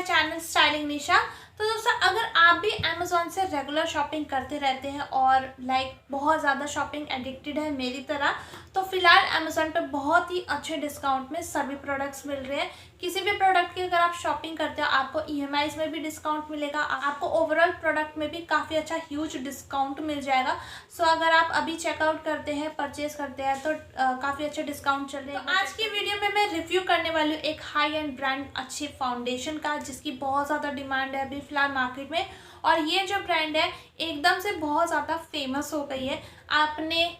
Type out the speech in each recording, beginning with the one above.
My channel styling निशा। तो दोस्तों, अगर आप भी अमेज़ॉन से रेगुलर शॉपिंग करते रहते हैं और बहुत ज़्यादा शॉपिंग एडिक्टेड है मेरी तरह, तो फिलहाल अमेज़ॉन पे बहुत ही अच्छे डिस्काउंट में सभी प्रोडक्ट्स मिल रहे हैं। किसी भी प्रोडक्ट की अगर आप शॉपिंग करते हो आपको ईएमआईज में भी डिस्काउंट मिलेगा, आपको ओवरऑल प्रोडक्ट में भी काफ़ी अच्छा ह्यूज डिस्काउंट मिल जाएगा। सो अगर आप अभी चेकआउट करते हैं, परचेज करते हैं तो काफ़ी अच्छे डिस्काउंट चल रहे हैं। तो आज की वीडियो में मैं रिव्यू करने वाली हूँ एक हाई एंड ब्रांड अच्छी फाउंडेशन का, जिसकी बहुत ज़्यादा डिमांड है अभी फिलहाल मार्केट में। और ये जो ब्रांड है एकदम से बहुत ज़्यादा फेमस हो गई है। आपने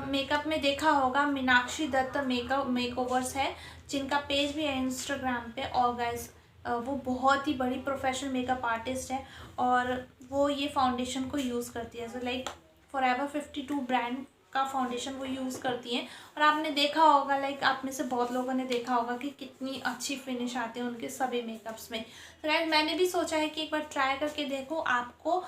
मेकअप में देखा होगा, मीनाक्षी दत्त मेकओवर्स है, जिनका पेज भी है इंस्टाग्राम पे। और गाइस वो बहुत ही बड़ी प्रोफेशनल मेकअप आर्टिस्ट है और वो ये फाउंडेशन को यूज़ करती है। सो Forever52 ब्रांड का फाउंडेशन वो यूज़ करती हैं। और आपने देखा होगा, आप में से बहुत लोगों ने देखा होगा कि कितनी अच्छी फिनिश आती है उनके सभी मेकअप्स में। तो गाइस मैंने भी सोचा है कि एक बार ट्राई करके देखो, आपको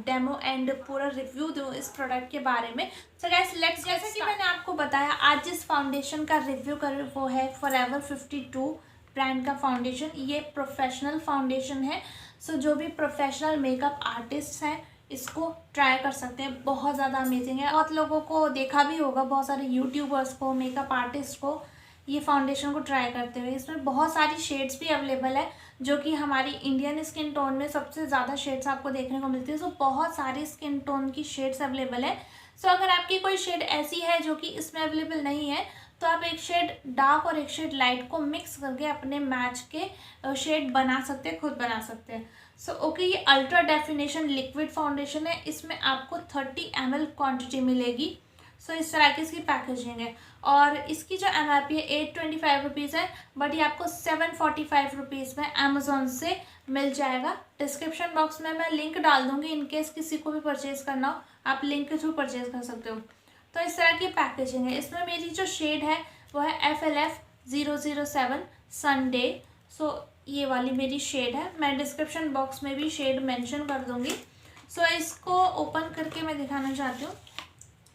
डेमो एंड पूरा रिव्यू दूँ इस प्रोडक्ट के बारे में। तो गाइस लेट्स, जैसे कि मैंने आपको बताया, आज जिस फाउंडेशन का रिव्यू कर वो है Forever52 ब्रांड का फाउंडेशन। ये प्रोफेशनल फाउंडेशन है। सो जो भी प्रोफेशनल मेकअप आर्टिस्ट हैं इसको ट्राई कर सकते हैं, बहुत ज़्यादा अमेजिंग है। बहुत लोगों को देखा भी होगा, बहुत सारे यूट्यूबर्स को, मेकअप आर्टिस्ट को ये फाउंडेशन को ट्राई करते हुए। इसमें बहुत सारी शेड्स भी अवेलेबल है, जो कि हमारी इंडियन स्किन टोन में सबसे ज़्यादा शेड्स आपको देखने को मिलती है। सो बहुत सारी स्किन टोन की शेड्स अवेलेबल है। सो अगर आपकी कोई शेड ऐसी है जो कि इसमें अवेलेबल नहीं है, तो आप एक शेड डार्क और एक शेड लाइट को मिक्स करके अपने मैच के शेड बना सकते हैं, खुद बना सकते हैं। सो ओके, ये अल्ट्रा डेफिनेशन लिक्विड फाउंडेशन है। इसमें आपको 30 ml क्वांटिटी मिलेगी। सो इस तरह की इसकी पैकेजिंग है। और इसकी जो एमआरपी है 825 रुपीज़ है, बट ये आपको 745 रुपीज़ में अमेज़ॉन से मिल जाएगा। डिस्क्रिप्शन बॉक्स में मैं लिंक डाल दूँगी, इनकेस किसी को भी परचेज़ करना हो आप लिंक के थ्रू परचेज़ कर सकते हो। तो इस तरह की पैकेजिंग है। इसमें मेरी जो शेड है वो है FLF007 संडे। सो ये वाली मेरी शेड है। मैं डिस्क्रिप्शन बॉक्स में भी शेड मेंशन कर दूंगी। सो इसको ओपन करके मैं दिखाना चाहती हूँ।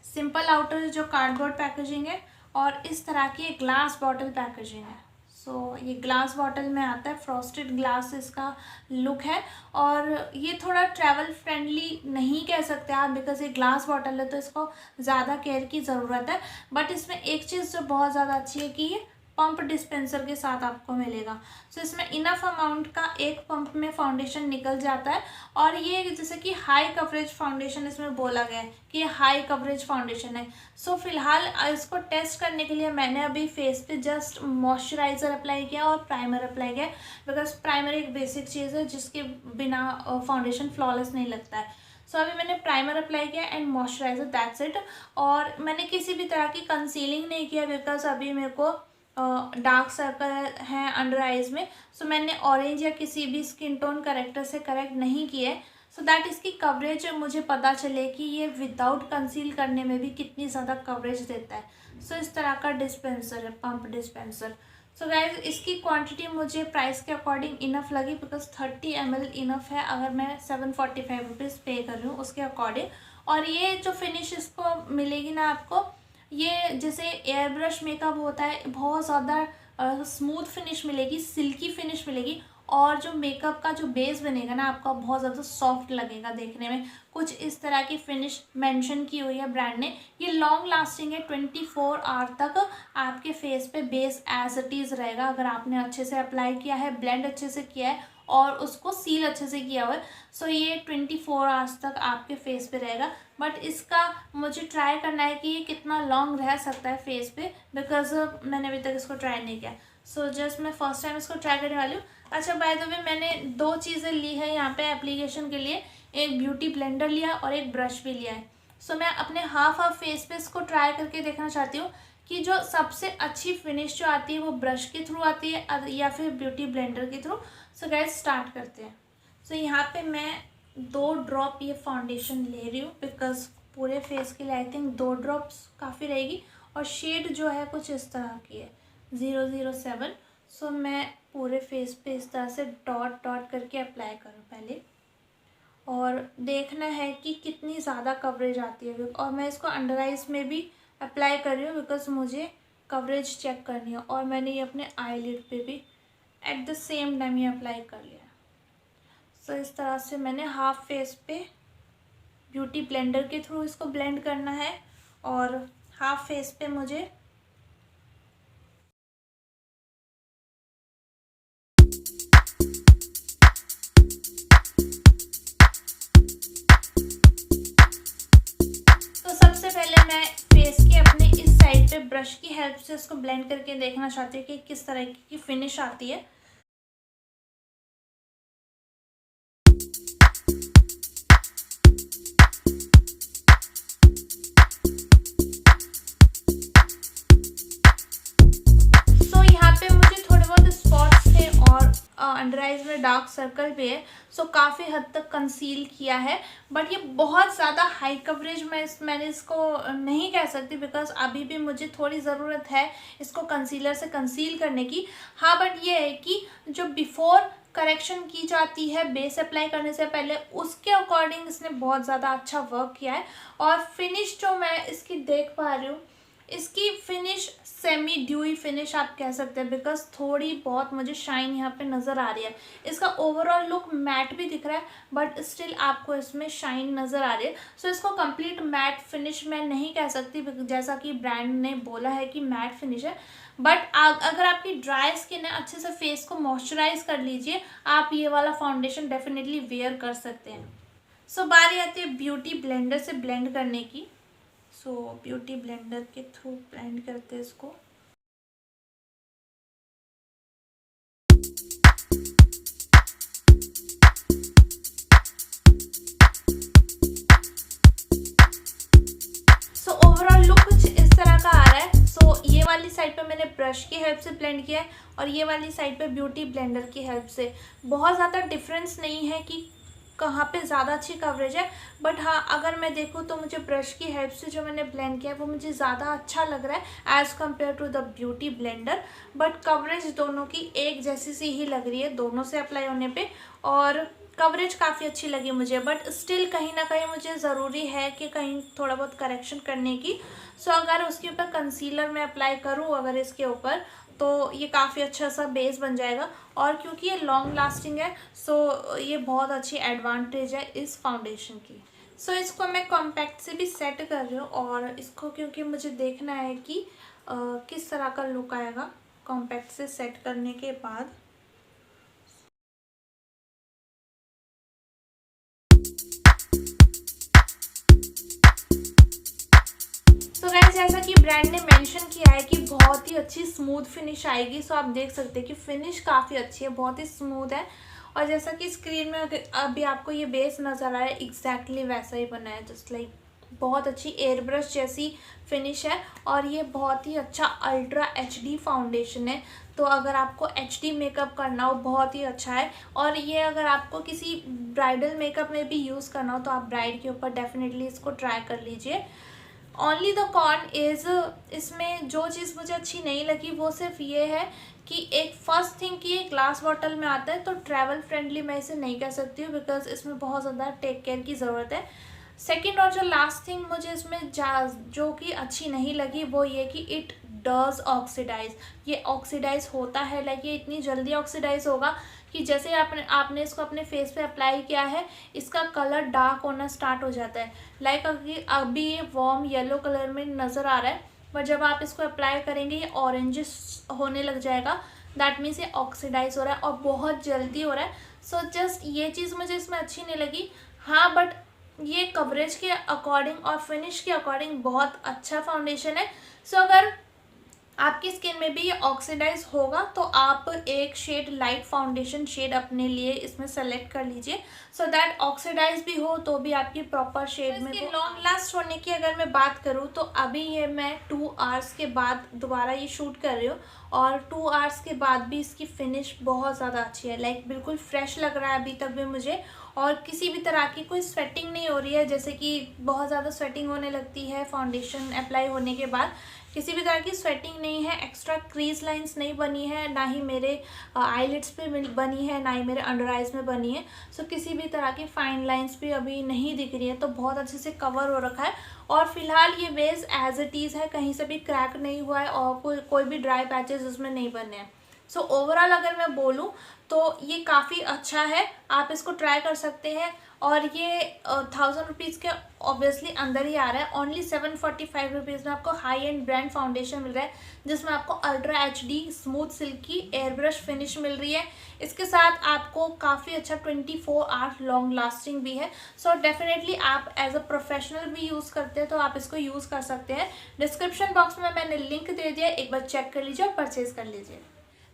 सिंपल आउटर जो कार्डबोर्ड पैकेजिंग है और इस तरह की एक ग्लास बॉटल पैकेजिंग है। सो ये ग्लास बॉटल में आता है, फ्रॉस्टेड ग्लास इसका लुक है। और ये थोड़ा ट्रैवल फ्रेंडली नहीं कह सकते आप, बिकॉज ये ग्लास बॉटल है तो इसको ज़्यादा केयर की ज़रूरत है। बट इसमें एक चीज़ जो बहुत ज़्यादा अच्छी है कि ये पंप डिस्पेंसर के साथ आपको मिलेगा। सो इसमें इनफ अमाउंट का एक पंप में फाउंडेशन निकल जाता है। और ये जैसे कि हाई कवरेज फाउंडेशन इसमें बोला गया है कि ये हाई कवरेज फाउंडेशन है। सो फिलहाल इसको टेस्ट करने के लिए मैंने अभी फेस पे जस्ट मॉइस्चराइज़र अप्लाई किया और प्राइमर अप्लाई किया, बिकॉज प्राइमर एक बेसिक चीज़ है जिसके बिना फाउंडेशन फ्लॉलेस नहीं लगता है। सो अभी मैंने प्राइमर अप्लाई किया एंड मॉइस्चराइज़र, दैट्स इट। और मैंने किसी भी तरह की कंसीलिंग नहीं किया, बिकॉज अभी मेरे को डार्क सर्कल है अंडर आइज में। सो मैंने ऑरेंज या किसी भी स्किन टोन करेक्टर से करेक्ट नहीं किए, सो दैट इसकी कवरेज मुझे पता चले कि ये विदाउट कंसील करने में भी कितनी ज़्यादा कवरेज देता है। सो इस तरह का डिस्पेंसर है, पंप डिस्पेंसर। सो गाइज इसकी क्वांटिटी मुझे प्राइस के अकॉर्डिंग इनफ लगी, बिकॉज 30 ml इनफ है अगर मैं 745 रुपीज़ पे कर रही हूँ उसके अकॉर्डिंग। और ये जो फिनिश इसको मिलेगी ना आपको, ये जैसे एयर ब्रश मेकअप होता है, बहुत ज़्यादा स्मूथ फिनिश मिलेगी, सिल्की फिनिश मिलेगी। और जो मेकअप का जो बेस बनेगा ना आपका, बहुत ज़्यादा सॉफ्ट लगेगा देखने में। कुछ इस तरह की फिनिश मेंशन की हुई है ब्रांड ने। ये लॉन्ग लास्टिंग है, 24 आवर तक आपके फेस पे बेस एज इट इज़ रहेगा, अगर आपने अच्छे से अप्लाई किया है, ब्लेंड अच्छे से किया है और उसको सील अच्छे से किया हुआ है। सो ये 24 आवर्स तक आपके फेस पे रहेगा। बट इसका मुझे ट्राई करना है कि ये कितना लॉन्ग रह सकता है फेस पे, बिकॉज मैंने अभी तक इसको ट्राई नहीं किया। सो जस्ट मैं फर्स्ट टाइम इसको ट्राई करने वाली हूँ। अच्छा, बाय द वे मैंने 2 चीज़ें ली है यहाँ पे एप्लीकेशन के लिए, एक ब्यूटी ब्लेंडर लिया और एक ब्रश भी लिया है। सो मैं अपने हाफ फेस पे इसको ट्राई करके देखना चाहती हूँ कि जो सबसे अच्छी फिनिश जो आती है वो ब्रश के थ्रू आती है या फिर ब्यूटी ब्लेंडर के थ्रू। सो गाइस स्टार्ट करते हैं। सो यहाँ पे मैं 2 ड्रॉप ये फाउंडेशन ले रही हूँ, बिकॉज पूरे फेस के लिए आई थिंक 2 ड्रॉप्स काफ़ी रहेगी। और शेड जो है कुछ इस तरह की है, 007। सो मैं पूरे फेस पे इस तरह से डॉट डॉट करके अप्लाई करूँ पहले, और देखना है कि कितनी ज़्यादा कवरेज आती है। और मैं इसको अंडर आइज में भी अप्लाई कर रही हूँ, बिकॉज मुझे कवरेज चेक करनी है। और मैंने ये अपने आईलिड पे भी एट द सेम टाइम ये अप्लाई कर लिया। सो इस तरह से मैंने हाफ फेस पे ब्यूटी ब्लेंडर के थ्रू इसको ब्लेंड करना है और हाफ फेस पे मुझे तो सबसे पहले मैं फेस के अपने इस साइड पे ब्रश की हेल्प से इसको ब्लेंड करके देखना चाहती हूँ कि किस तरह की फिनिश आती है। सो यहाँ पे मुझे थोड़े बहुत स्पॉट्स थे और अंडर आइज में डार्क सर्कल भी है। सो काफ़ी हद तक कंसील किया है, बट ये बहुत ज़्यादा हाई कवरेज मैंने इसको नहीं कह सकती, बिकॉज अभी भी मुझे थोड़ी ज़रूरत है इसको कंसीलर से कंसील करने की। हाँ, बट ये है कि जो बिफोर करेक्शन की जाती है बेस अप्लाई करने से पहले, उसके अकॉर्डिंग इसने बहुत ज़्यादा अच्छा वर्क किया है। और फिनिश जो मैं इसकी देख पा रही हूँ, इसकी फिनिश सेमी ड्यूई फिनिश आप कह सकते हैं, बिकॉज थोड़ी बहुत मुझे शाइन यहाँ पे नज़र आ रही है। इसका ओवरऑल लुक मैट भी दिख रहा है, बट स्टिल आपको इसमें शाइन नज़र आ रही है। सो इसको कंप्लीट मैट फिनिश मैं नहीं कह सकती, जैसा कि ब्रांड ने बोला है कि मैट फिनिश है। बट अगर आपकी ड्राई स्किन है, अच्छे से फेस को मॉइस्चराइज कर लीजिए, आप ये वाला फाउंडेशन डेफिनेटली वेयर कर सकते हैं। सो बारी आती है ब्यूटी ब्लेंडर से ब्लेंड करने की। सो ब्यूटी ब्लेंडर के थ्रू ब्लेंड करते हैं इसको। सो ओवरऑल लुक कुछ इस तरह का आ रहा है। सो ये वाली साइड पे मैंने ब्रश की हेल्प से ब्लेंड किया है और ये वाली साइड पे ब्यूटी ब्लेंडर की हेल्प से। बहुत ज़्यादा डिफरेंस नहीं है कि कहाँ पे ज़्यादा अच्छी कवरेज है, बट हाँ, अगर मैं देखूँ तो मुझे ब्रश की हेल्प से जो मैंने ब्लेंड किया है वो मुझे ज़्यादा अच्छा लग रहा है as compared to the beauty blender. But coverage दोनों की एक जैसी सी ही लग रही है दोनों से अप्लाई होने पे, और कवरेज काफ़ी अच्छी लगी मुझे। बट स्टिल कहीं ना कहीं मुझे ज़रूरी है कि कहीं थोड़ा बहुत करेक्शन करने की। सो अगर उसके ऊपर कंसीलर मैं अप्लाई करूँ अगर इसके ऊपर, तो ये काफ़ी अच्छा सा बेस बन जाएगा। और क्योंकि ये लॉन्ग लास्टिंग है, सो ये बहुत अच्छी एडवांटेज है इस फाउंडेशन की। सो इसको मैं कॉम्पैक्ट से भी सेट कर रही हूँ, और इसको क्योंकि मुझे देखना है कि किस तरह का लुक आएगा कॉम्पैक्ट से सेट करने के बाद। सो गाइस, जैसा कि ब्रांड ने मेंशन किया है कि बहुत ही अच्छी स्मूथ फिनिश आएगी। सो आप देख सकते हैं कि फिनिश काफ़ी अच्छी है, बहुत ही स्मूथ है। और जैसा कि स्क्रीन में अभी आपको ये बेस नज़र आ रहा है, एग्जैक्टली वैसा ही बना है, जस्ट लाइक बहुत अच्छी एयर ब्रश जैसी फिनिश है। और ये बहुत ही अच्छा अल्ट्रा एचडी फाउंडेशन है, तो अगर आपको एचडी मेकअप करना हो बहुत ही अच्छा है। और ये अगर आपको किसी ब्राइडल मेकअप में भी यूज़ करना हो तो आप ब्राइड के ऊपर डेफिनेटली इसको ट्राई कर लीजिए। ओनली द कॉन इज़, इसमें जो चीज़ मुझे अच्छी नहीं लगी वो सिर्फ ये है कि एक फर्स्ट थिंग कि ये ग्लास बॉटल में आता है, तो ट्रैवल फ्रेंडली मैं इसे नहीं कह सकती हूँ, बिकॉज इसमें बहुत ज़्यादा टेक केयर की ज़रूरत है। सेकेंड और जो लास्ट थिंग मुझे इसमें जो कि अच्छी नहीं लगी वो ये कि इट डज ऑक्सीडाइज। ये ऑक्सीडाइज होता है, लाइक ये इतनी जल्दी ऑक्सीडाइज होगा कि जैसे आपने इसको अपने फेस पे अप्लाई किया है, इसका कलर डार्क होना स्टार्ट हो जाता है। लाइक अभी ये वार्म येलो कलर में नज़र आ रहा है, पर जब आप इसको अप्लाई करेंगे ये ऑरेंजिश होने लग जाएगा। दैट मीन्स ये ऑक्सीडाइज हो रहा है और बहुत जल्दी हो रहा है। सो जस्ट ये चीज़ मुझे इसमें अच्छी नहीं लगी। हाँ, बट ये कवरेज के अकॉर्डिंग और फिनिश के अकॉर्डिंग बहुत अच्छा फाउंडेशन है। सो अगर आपकी स्किन में भी ये ऑक्सीडाइज होगा तो आप एक शेड लाइट फाउंडेशन शेड अपने लिए इसमें सेलेक्ट कर लीजिए, सो दैट ऑक्सीडाइज भी हो तो भी आपकी प्रॉपर शेड में। लॉन्ग लास्ट होने की अगर मैं बात करूँ तो अभी ये मैं 2 आवर्स के बाद दोबारा ये शूट कर रही हूँ, और 2 आवर्स के बाद भी इसकी फिनिश बहुत ज़्यादा अच्छी है। लाइक बिल्कुल फ्रेश लग रहा है अभी तक भी मुझे, और किसी भी तरह की कोई स्वेटिंग नहीं हो रही है, जैसे कि बहुत ज़्यादा स्वेटिंग होने लगती है फाउंडेशन अप्लाई होने के बाद। किसी भी तरह की स्वेटिंग नहीं है, एक्स्ट्रा क्रीज लाइंस नहीं बनी है, ना ही मेरे आईलिड्स पे बनी है, ना ही मेरे अंडर आइज में बनी है। सो किसी भी तरह की फाइन लाइंस भी अभी नहीं दिख रही है, तो बहुत अच्छे से कवर हो रखा है। और फिलहाल ये बेस एज इट इज़ है, कहीं से भी क्रैक नहीं हुआ है और कोई भी ड्राई पैचेस उसमें नहीं बने हैं। सो ओवरऑल अगर मैं बोलूँ तो ये काफ़ी अच्छा है, आप इसको ट्राई कर सकते हैं। और ये 1000 रुपीज़ के ऑब्वियसली अंदर ही आ रहा है। ओनली 745 रुपीज़ में आपको हाई एंड ब्रांड फाउंडेशन मिल रहा है, जिसमें आपको ultra HD smooth silky air brush finish मिल रही है। इसके साथ आपको काफ़ी अच्छा 24 आवर लॉन्ग लास्टिंग भी है। सो डेफिनेटली आप एज अ प्रोफेशनल भी यूज़ करते हैं तो आप इसको यूज़ कर सकते हैं। डिस्क्रिप्शन बॉक्स में मैंने लिंक दे दिया, एक बार चेक कर लीजिए और परचेज कर लीजिए।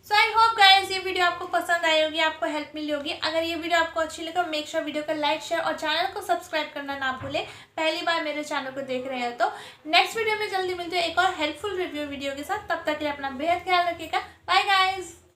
सो आई होप गाइज ये वीडियो आपको पसंद आई होगी, आपको हेल्प मिली होगी। अगर ये वीडियो आपको अच्छी लगे तो मेक श्योर वीडियो को लाइक, शेयर और चैनल को सब्सक्राइब करना ना भूलें। पहली बार मेरे चैनल को देख रहे हैं तो नेक्स्ट वीडियो में जल्दी मिलते हैं एक और हेल्पफुल रिव्यू वीडियो के साथ। तब तक के लिए अपना बेहद ख्याल रखिएगा। Bye guys.